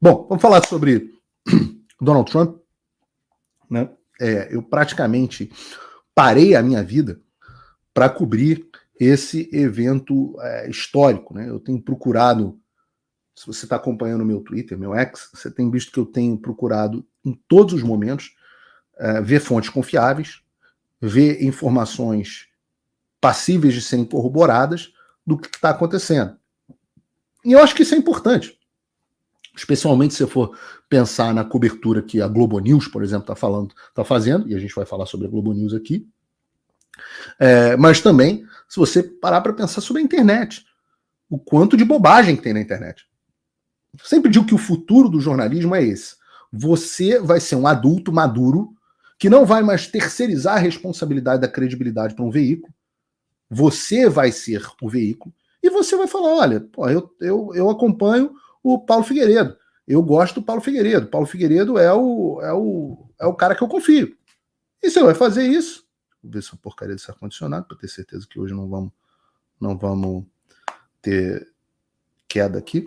Bom, vamos falar sobre Donald Trump, né? Eu praticamente parei a minha vida para cobrir esse evento histórico, né? Eu tenho procurado, se você está acompanhando o meu Twitter, meu X, você tem visto que eu tenho procurado em todos os momentos ver fontes confiáveis, ver informações passíveis de serem corroboradas do que está acontecendo. E eu acho que isso é importante, especialmente se você for pensar na cobertura que a Globo News, por exemplo, está fazendo, e a gente vai falar sobre a Globo News aqui, mas também se você parar para pensar sobre a internet, o quanto de bobagem que tem na internet. Eu sempre digo que o futuro do jornalismo é esse. Você vai ser um adulto maduro que não vai mais terceirizar a responsabilidade da credibilidade para um veículo. Você vai ser o veículo e você vai falar, olha, pô, eu acompanho o Paulo Figueiredo. Eu gosto do Paulo Figueiredo. Paulo Figueiredo é o cara que eu confio. E você vai fazer isso. Vou ver se a porcaria desse ar-condicionado, para ter certeza que hoje não vamos ter queda aqui.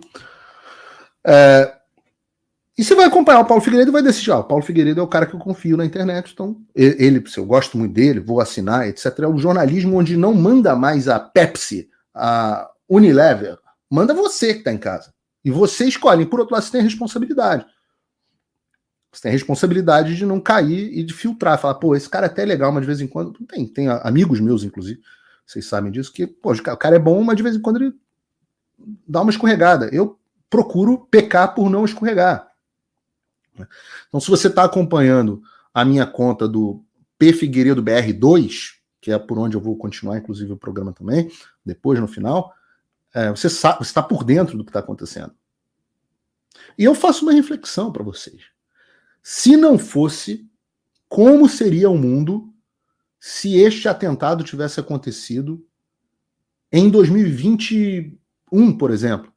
E você vai acompanhar o Paulo Figueiredo e vai decidir, o Paulo Figueiredo é o cara que eu confio na internet, então se eu gosto muito dele, vou assinar, etc. É o jornalismo onde não manda mais a Pepsi, a Unilever, manda você que está em casa. E você escolhe. E por outro lado, você tem a responsabilidade. Você tem a responsabilidade de não cair e de filtrar, falar, pô, esse cara é até legal, mas de vez em quando, tem amigos meus, inclusive, vocês sabem disso, que, pô, o cara é bom, mas de vez em quando ele dá uma escorregada. Eu procuro pecar por não escorregar. Então, se você está acompanhando a minha conta do P Figueiredo BR2, que é por onde eu vou continuar, inclusive, o programa também, depois, no final, você está por dentro do que está acontecendo. E eu faço uma reflexão para vocês. Se não fosse, como seria o mundo se este atentado tivesse acontecido em 2021, por exemplo?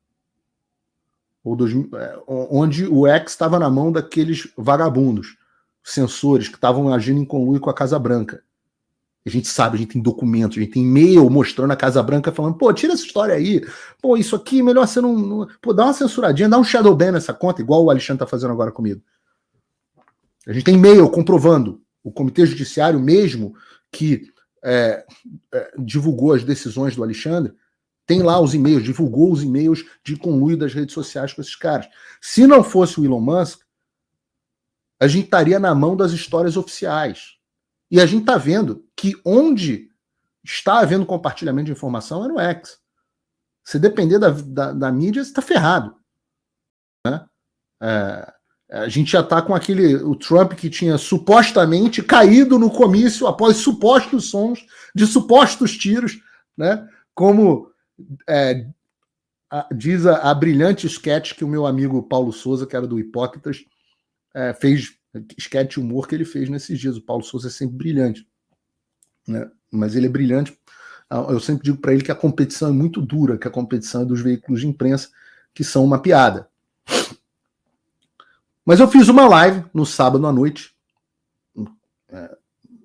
Onde o X estava na mão daqueles vagabundos, censores que estavam agindo em conluio com a Casa Branca. A gente sabe, a gente tem documentos, a gente tem e-mail mostrando a Casa Branca falando, pô, tira essa história aí, pô, isso aqui, melhor você não... Pô, dá uma censuradinha, dá um shadow ban nessa conta, igual o Alexandre tá fazendo agora comigo. A gente tem e-mail comprovando, o Comitê Judiciário mesmo, que divulgou as decisões do Alexandre, tem lá os e-mails, divulgou os e-mails de conluio das redes sociais com esses caras. Se não fosse o Elon Musk, a gente estaria na mão das histórias oficiais. E a gente está vendo que onde está havendo compartilhamento de informação é no X. Se depender da mídia, você está ferrado. Né? A gente já está com o Trump que tinha supostamente caído no comício após supostos sons de supostos tiros, né? Como diz a brilhante sketch que o meu amigo Paulo Souza, que era do Hipócritas, fez, sketch humor que ele fez nesses dias. O Paulo Souza é sempre brilhante, né? Mas ele é brilhante. Eu sempre digo para ele que a competição é muito dura, que a competição é dos veículos de imprensa, que são uma piada. Mas eu fiz uma live no sábado à noite,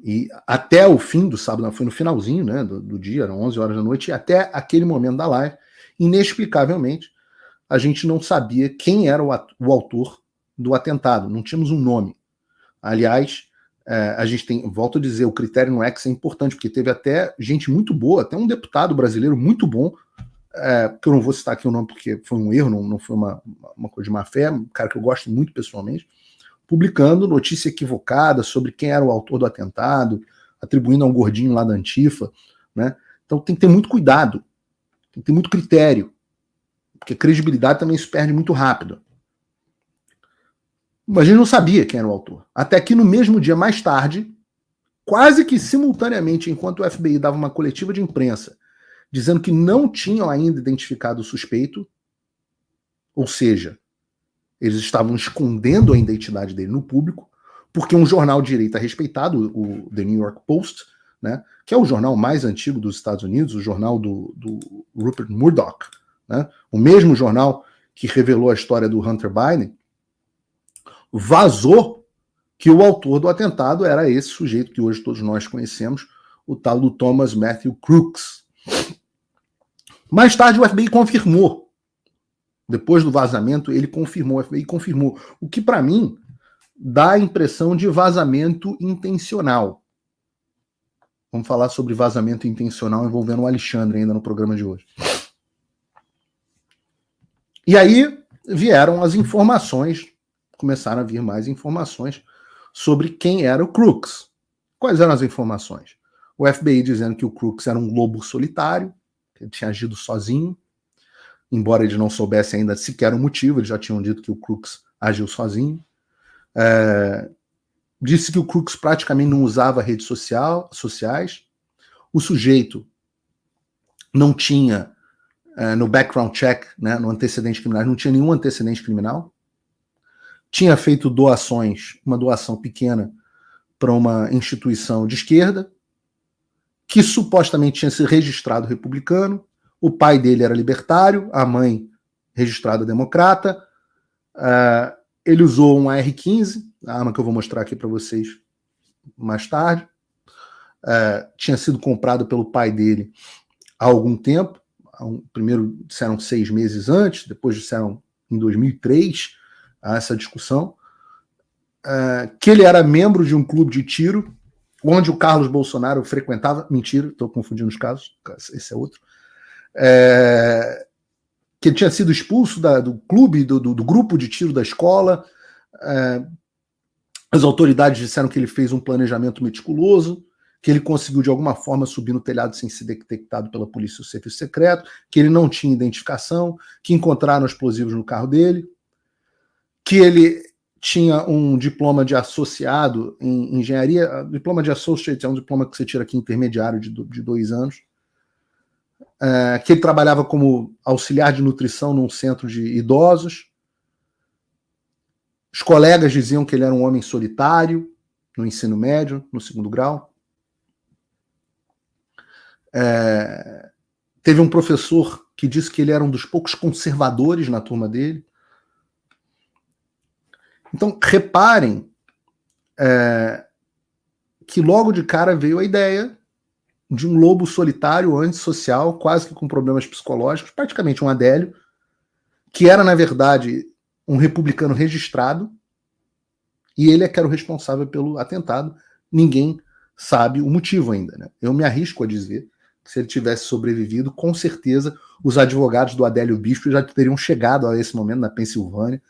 e até o fim do sábado, foi no finalzinho, né, do dia, eram 11 horas da noite, e até aquele momento da live, inexplicavelmente, a gente não sabia quem era o autor do atentado, não tínhamos um nome. Aliás, a gente tem, volto a dizer, o critério no X é importante, porque teve até gente muito boa, até um deputado brasileiro muito bom, que eu não vou citar aqui o nome porque foi um erro, não foi uma coisa de má fé, um cara que eu gosto muito pessoalmente, publicando notícia equivocada sobre quem era o autor do atentado, atribuindo a um gordinho lá da Antifa, né? Então tem que ter muito cuidado, tem que ter muito critério, porque a credibilidade também se perde muito rápido. Mas a gente não sabia quem era o autor. Até que no mesmo dia, mais tarde, quase que simultaneamente, enquanto o FBI dava uma coletiva de imprensa, dizendo que não tinham ainda identificado o suspeito, ou seja, eles estavam escondendo a identidade dele no público, porque um jornal de direita respeitado, o The New York Post, né, que é o jornal mais antigo dos Estados Unidos, o jornal do Rupert Murdoch, né, o mesmo jornal que revelou a história do Hunter Biden, vazou que o autor do atentado era esse sujeito que hoje todos nós conhecemos, o tal do Thomas Matthew Crooks. Mais tarde o FBI confirmou Depois do vazamento, ele confirmou, o FBI confirmou. O que, para mim, dá a impressão de vazamento intencional. Vamos falar sobre vazamento intencional envolvendo o Alexandre ainda no programa de hoje. E aí vieram as informações, começaram a vir mais informações sobre quem era o Crooks. Quais eram as informações? O FBI dizendo que o Crooks era um lobo solitário, que ele tinha agido sozinho, embora eles não soubessem ainda sequer o motivo, eles já tinham dito que o Crooks agiu sozinho. Disse que o Crooks praticamente não usava redes sociais. O sujeito não tinha, no background check, né, no antecedente criminal, não tinha nenhum antecedente criminal. Tinha feito doações, uma doação pequena para uma instituição de esquerda, que supostamente tinha sido registrado republicano. O pai dele era libertário, a mãe registrada democrata. Ele usou um AR-15, a arma que eu vou mostrar aqui para vocês mais tarde. Tinha sido comprado pelo pai dele há algum tempo. Primeiro disseram 6 meses antes, depois disseram em 2003, há essa discussão. Que ele era membro de um clube de tiro, onde o Carlos Bolsonaro frequentava. Mentira, estou confundindo os casos, esse é outro. Que ele tinha sido expulso do clube, do grupo de tiro da escola. As autoridades disseram que ele fez um planejamento meticuloso, que ele conseguiu de alguma forma subir no telhado sem ser detectado pela polícia ou serviço secreto, que ele não tinha identificação, que encontraram explosivos no carro dele, que ele tinha um diploma de associado em engenharia. Diploma de associate é um diploma que você tira aqui intermediário de 2 anos. Que ele trabalhava como auxiliar de nutrição num centro de idosos. Os colegas diziam que ele era um homem solitário no ensino médio, no 2º grau. Teve um professor que disse que ele era um dos poucos conservadores na turma dele. Então, reparem que logo de cara veio a ideia de um lobo solitário, antissocial, quase que com problemas psicológicos, praticamente um Adélio, que era, na verdade, um republicano registrado, e ele é que era o responsável pelo atentado. Ninguém sabe o motivo ainda, né? Eu me arrisco a dizer que se ele tivesse sobrevivido, com certeza os advogados do Adélio Bispo já teriam chegado a esse momento na Pensilvânia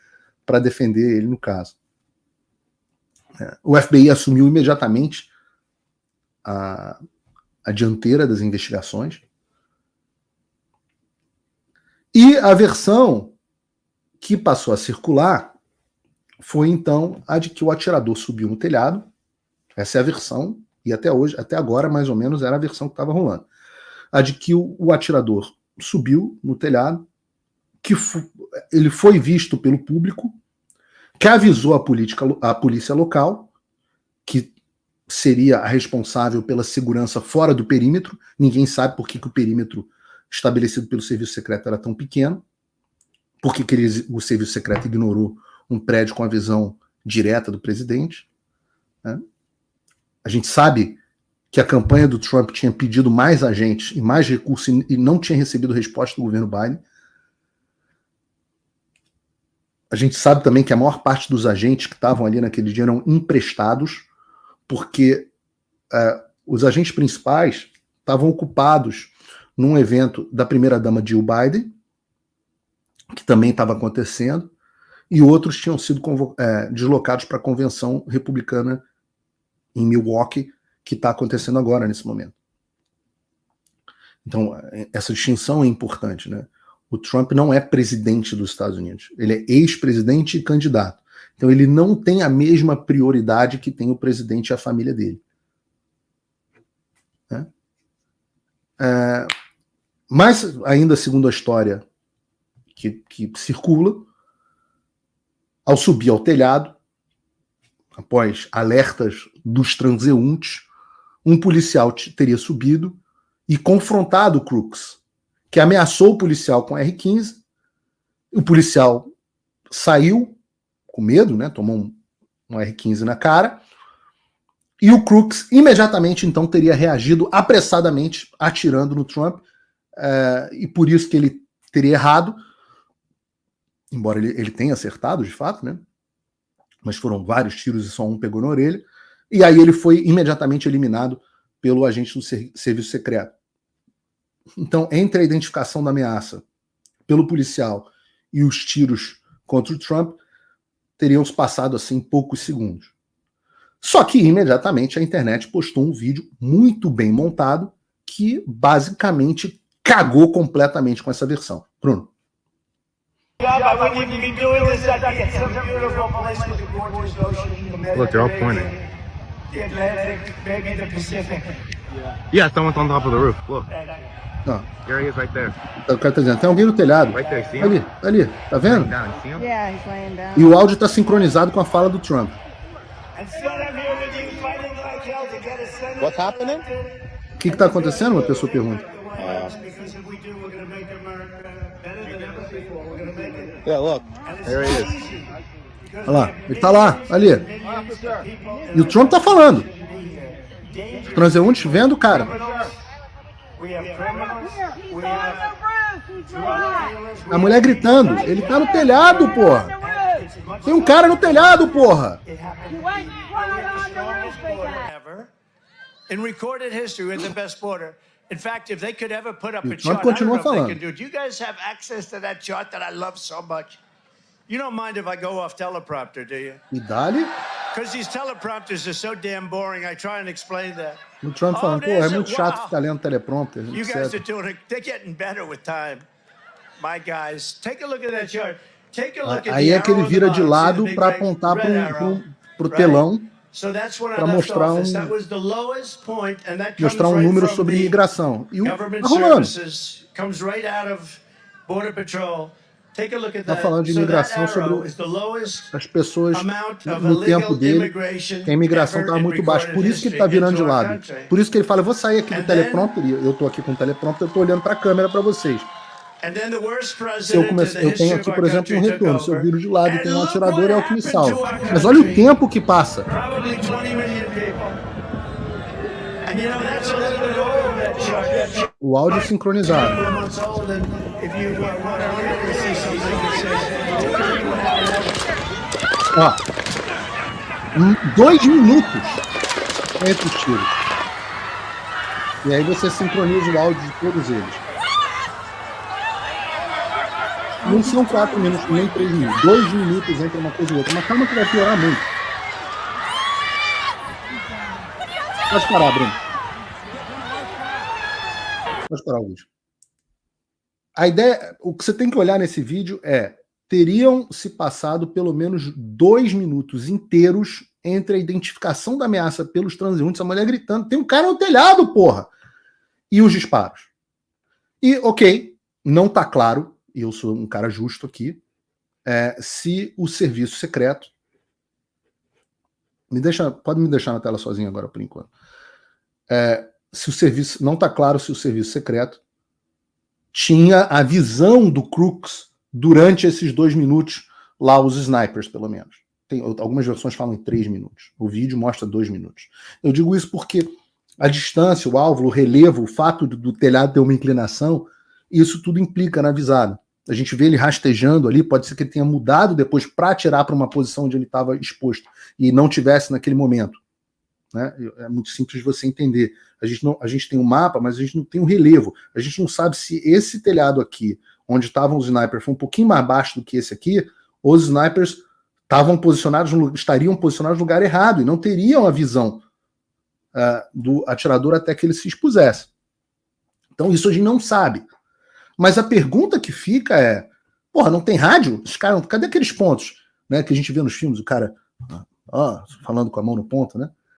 para defender ele no caso. O FBI assumiu imediatamente a dianteira das investigações. E a versão que passou a circular foi, então, a de que o atirador subiu no telhado. Essa é a versão, e até hoje, até agora, mais ou menos, era a versão que estava rolando. A de que o atirador subiu no telhado, que ele foi visto pelo público, que avisou a polícia local, que seria a responsável pela segurança fora do perímetro. Ninguém sabe por que o perímetro estabelecido pelo serviço secreto era tão pequeno, por que o serviço secreto ignorou um prédio com a visão direta do presidente, né? A gente sabe que a campanha do Trump tinha pedido mais agentes e mais recursos e não tinha recebido resposta do governo Biden. A gente sabe também que a maior parte dos agentes que estavam ali naquele dia eram emprestados, porque os agentes principais estavam ocupados num evento da primeira-dama Jill Biden, que também estava acontecendo, e outros tinham sido deslocados para a convenção republicana em Milwaukee, que está acontecendo agora, nesse momento. Então, essa distinção é importante, né? O Trump não é presidente dos Estados Unidos. Ele é ex-presidente e candidato. Então, ele não tem a mesma prioridade que tem o presidente e a família dele. Né? Mas, ainda segundo a história que circula, ao subir ao telhado, após alertas dos transeuntes, um policial teria subido e confrontado o Crooks, que ameaçou o policial com R-15. O policial saiu com medo, né? Tomou um R-15 na cara, e o Crooks imediatamente então teria reagido apressadamente atirando no Trump, e por isso que ele teria errado, embora ele tenha acertado, de fato, né? Mas foram vários tiros e só um pegou na orelha. E aí ele foi imediatamente eliminado pelo agente do serviço secreto. Então, entre a identificação da ameaça pelo policial e os tiros contra o Trump, teriam se passado assim poucos segundos. Só que imediatamente a internet postou um vídeo muito bem montado que basicamente cagou completamente com essa versão. Bruno. Look, they're all pointing. The Atlantic, maybe the Pacific. Yeah, someone's on top of the roof. Look. Ah. There he is right there. O cara tá dizendo, tem alguém no telhado. Right there, see him? Ali, ali, tá vendo? Down, see him? Yeah, he's laying down. E o áudio tá sincronizado com a fala do Trump. What's happening? O que tá acontecendo? Uma pessoa pergunta. Yeah, look. There he is. Olha lá, ele tá lá, ali. E o Trump tá falando. Os transeuntes vendo o cara. A mulher gritando, ele tá no telhado, porra. Tem um cara no telhado, porra. In recorded history, we're the best border. In fact, if they could ever put up a Trump chart, I don't continua know if they falando. could do it. Do you guys have access to that chart that I love so much? You don't mind if I go off teleprompter, do you? E dali, Because these teleprompters are so damn boring. I try and explain that. o Trump falando, pô, é muito chato ficar lendo teleprompter, You guys are etc. doing it. They're getting better with time. My guys, take a look at that chart. Take a look at Aí the é que ele arrow on the vira de bottom. See lado the big para red apontar arrow? pro telão, So that's when I para left mostrar office. That was the lowest point, and that comes mostrar um right número from sobre the imigração. E o government tá rolando. services, comes right out of Border Patrol. Take a look at Tá that. falando de So that imigração arrow sobre is the lowest as pessoas amount of no tempo illegal dele, immigration que a imigração ever estava in muito baixa. Por isso que ele está recorded virando de history lado. into our country. Por isso que ele fala, eu vou sair aqui do And then- teleprompter, e eu tô aqui com o teleprompter, eu tô olhando para a câmera para vocês. And then the worst Se eu, president in the eu tenho history aqui, of our por exemplo, um country retorno. took Se eu over. viro de lado e And tem um look atirador, é o que me what salva. happened to our Mas olha o country. tempo que passa. Probably 20 million people. And you know, that's a little bit over that chart. O áudio sincronizado. Months old, and if you want to really see something that says, Ó, 2 minutos entre os tiros. E aí você sincroniza o áudio de todos eles. Não são 4 minutos, nem 3 minutos. 2 minutos entre uma coisa e outra. Mas calma que vai piorar muito. Pode parar, Bruno. Pode parar o vídeo. A ideia, o que você tem que olhar nesse vídeo é: teriam se passado pelo menos 2 minutos inteiros entre a identificação da ameaça pelos transeuntes, a mulher gritando, tem um cara no telhado, porra! E os disparos. E, ok, não tá claro, e eu sou um cara justo aqui, se o serviço secreto... Pode me deixar na tela sozinho agora, por enquanto. Se o serviço... Não tá claro se o serviço secreto tinha a visão do Crooks durante esses 2 minutos, lá os snipers, pelo menos. Algumas versões falam em 3 minutos. O vídeo mostra 2 minutos. Eu digo isso porque a distância, o alvo, o relevo, o fato do telhado ter uma inclinação, isso tudo implica na visada. A gente vê ele rastejando ali, pode ser que ele tenha mudado depois para atirar para uma posição onde ele estava exposto e não tivesse naquele momento. Né? É muito simples de você entender. A gente tem um mapa, mas a gente não tem um relevo. A gente não sabe se esse telhado aqui, onde estavam os snipers, foi um pouquinho mais baixo do que esse aqui, os snipers estariam posicionados no lugar errado e não teriam a visão do atirador até que ele se expusesse. Então isso a gente não sabe. Mas a pergunta que fica é, porra, não tem rádio? Os caras, cadê aqueles pontos, né, que a gente vê nos filmes, o cara falando com a mão no ponto, né?